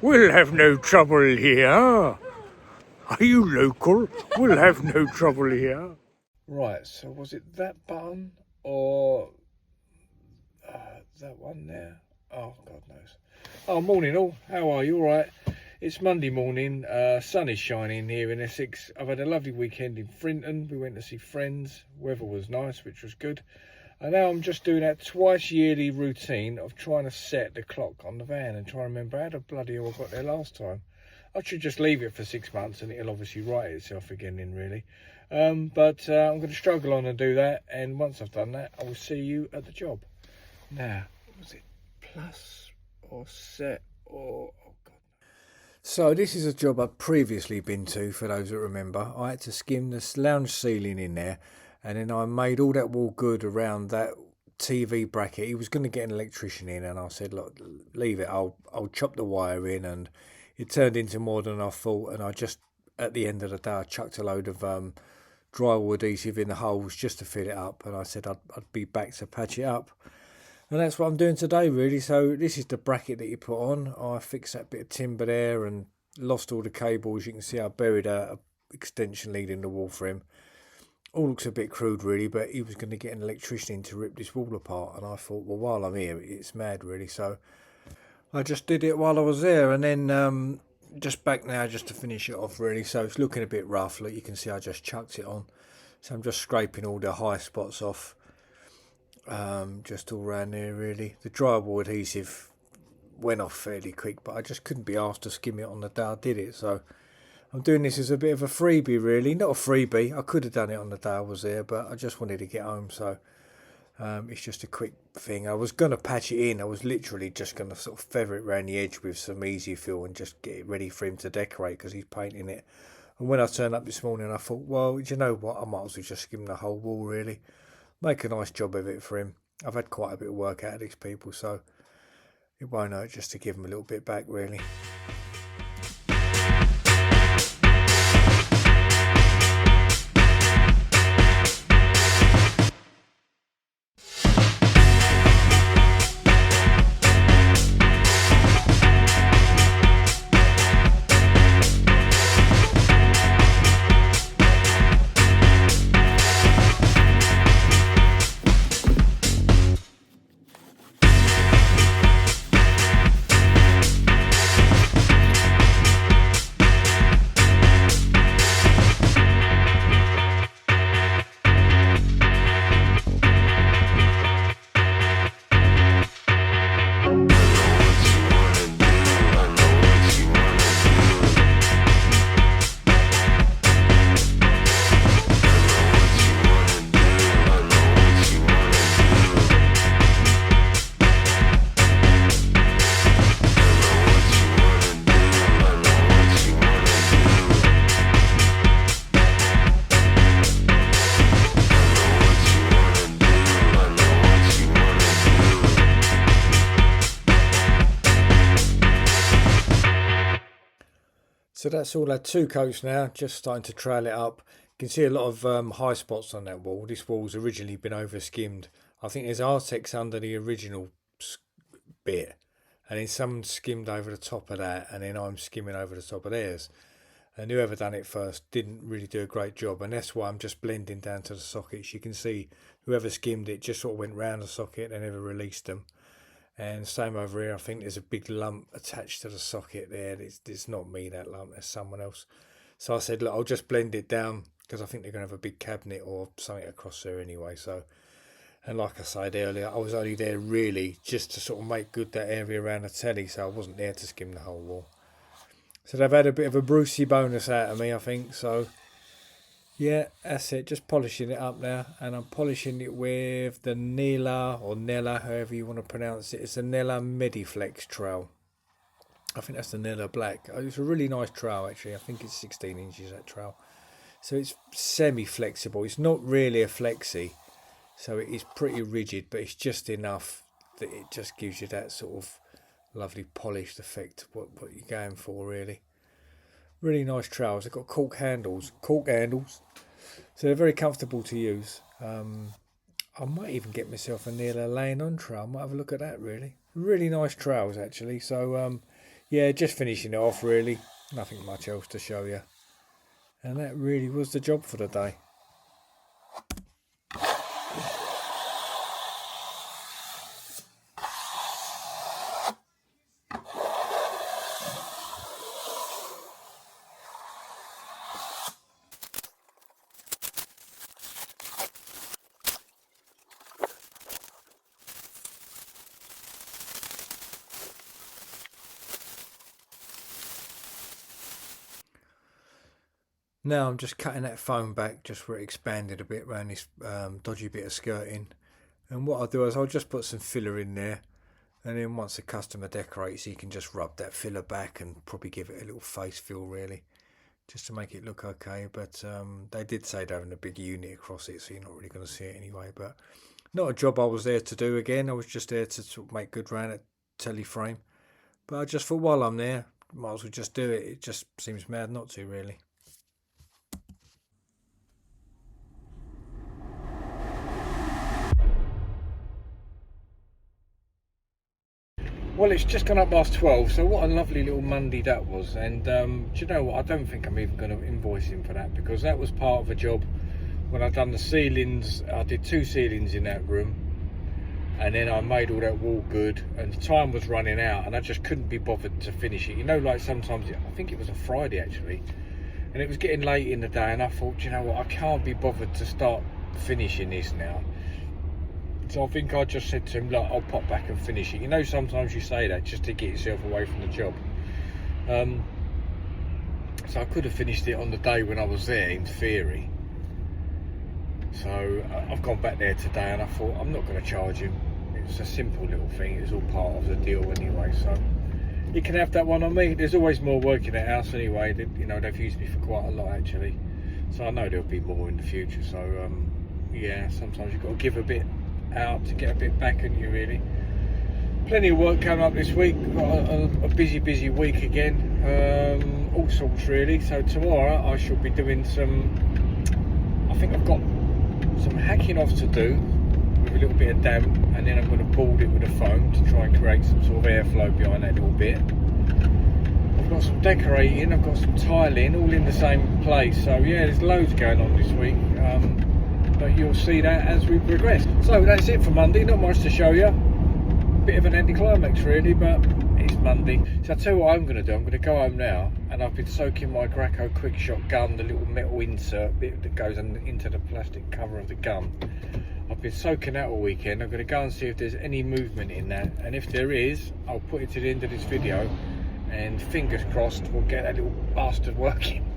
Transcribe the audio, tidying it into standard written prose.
We'll have no trouble here. Are you local? We'll have no trouble here. Right, so was it that button or that one there? Oh, God knows. Oh, morning all. How are you? All right? It's Monday morning. Sun is shining here in Essex. I've had a lovely weekend in Frinton. We went to see friends. Weather was nice, which was good. And now I'm just doing that twice yearly routine of trying to set the clock on the van and try to remember how the bloody hell I got there last time. I should just leave it for 6 months and it'll obviously right itself again then really. But I'm going to struggle on and do that, and once I've done that I will see you at the job. Now, was it plus or set or... oh God. So this is a job I've previously been to, for those that remember. I had to skim the lounge ceiling in there, and then I made all that wall good around that TV bracket. He was going to get an electrician in, and I said, look, leave it, I'll chop the wire in. And it turned into more than I thought, and I just, at the end of the day, I chucked a load of drywall adhesive in the holes just to fill it up, and I said I'd be back to patch it up. And that's what I'm doing today really. So this is the bracket that you put on. I fixed that bit of timber there and lost all the cables. You can see I buried a extension lead in the wall for him. All looks a bit crude really, but he was going to get an electrician in to rip this wall apart, and I thought, well, while I'm here, it's mad really. So I just did it while I was there, and then just back now just to finish it off really. So it's looking a bit rough. Look, you can see I just chucked it on. So I'm just scraping all the high spots off, just all around there really. The drywall adhesive went off fairly quick, but I just couldn't be asked to skim it on the day I did it. So I'm doing this as a bit of a freebie really. Not a freebie, I could have done it on the day I was there, but I just wanted to get home. So it's just a quick thing. I was going to patch it in. I was literally just going to sort of feather it around the edge with some easy fill and just get it ready for him to decorate, because he's painting it. And when I turned up this morning, I thought, well, do you know what, I might as well just skim the whole wall really. Make a nice job of it for him. I've had quite a bit of work out of these people, so it won't hurt just to give them a little bit back really. So that's all had 2 coats now, just starting to trail it up. You can see a lot of high spots on that wall. This wall's originally been over skimmed. I think there's Artex under the original bit, and then someone skimmed over the top of that, and then I'm skimming over the top of theirs. And whoever done it first didn't really do a great job, and that's why I'm just blending down to the sockets. You can see whoever skimmed it just sort of went round the socket and never released them. And same over here, I think there's a big lump attached to the socket there. It's not me, that lump, that's someone else. So I said, look, I'll just blend it down, because I think they're going to have a big cabinet or something across there anyway. So, and like I said earlier, I was only there really just to sort of make good that area around the telly, so I wasn't there to skim the whole wall. So they've had a bit of a Brucey bonus out of me, I think. So yeah, that's it, just polishing it up now, and I'm polishing it with the Nela, or Nella, however you want to pronounce it. It's a Nella Mediflex trowel. I think that's the Nella Black. It's a really nice trowel actually. I think it's 16 inches, that trowel. So it's semi-flexible. It's not really a flexi, so it is pretty rigid, but it's just enough that it just gives you that sort of lovely polished effect, what you're going for really. Really nice trowels. They've got cork handles, so they're very comfortable to use. I might even get myself a Nela laying on trowel. I might have a look at that really. Really nice trails actually. So yeah, just finishing it off really. Nothing much else to show you. And that really was the job for the day. Now I'm just cutting that foam back just where it expanded a bit around this dodgy bit of skirting. And what I'll do is I'll just put some filler in there, and then once the customer decorates he can just rub that filler back and probably give it a little face fill really, just to make it look okay. But they did say they're having a big unit across it, so you're not really going to see it anyway. But not a job I was there to do again. I was just there to sort of make good round at telly frame. But I just thought while I'm there, might as well just do it. It just seems mad not to really. Well, it's just gone up past 12, so what a lovely little Monday that was. And do you know what? I don't think I'm even going to invoice him for that, because that was part of a job when I done the ceilings. I did 2 ceilings in that room, and then I made all that wall good, and the time was running out, and I just couldn't be bothered to finish it. You know, like sometimes, I think it was a Friday actually, and it was getting late in the day, and I thought, do you know what? I can't be bothered to start finishing this now. So I think I just said to him, look, I'll pop back and finish it. You know, sometimes you say that just to get yourself away from the job. So I could have finished it on the day when I was there, in theory. So I've gone back there today, and I thought, I'm not going to charge him. It's a simple little thing. It's all part of the deal anyway. So you can have that one on me. There's always more work in the house anyway. You know, they've used me for quite a lot actually. So I know there'll be more in the future. So yeah, sometimes you've got to give a bit out to get a bit back, and you really plenty of work coming up this week. Got a busy week again, all sorts really. So tomorrow I shall be doing some, I think I've got some hacking off to do with a little bit of damp, and then I'm going to board it with a foam to try and create some sort of airflow behind that little bit. I've got some decorating, I've got some tiling, all in the same place. So yeah, there's loads going on this week. But you'll see that as we progress. So that's it for Monday. Not much to show you. Bit of an anticlimax really, but it's Monday. So I'll tell you what I'm going to do. I'm going to go home now, and I've been soaking my Graco quick shot gun, the little metal insert bit that goes into the plastic cover of the gun. I've been soaking that all weekend. I'm going to go and see if there's any movement in that, and if there is, I'll put it to the end of this video, and fingers crossed we'll get that little bastard working.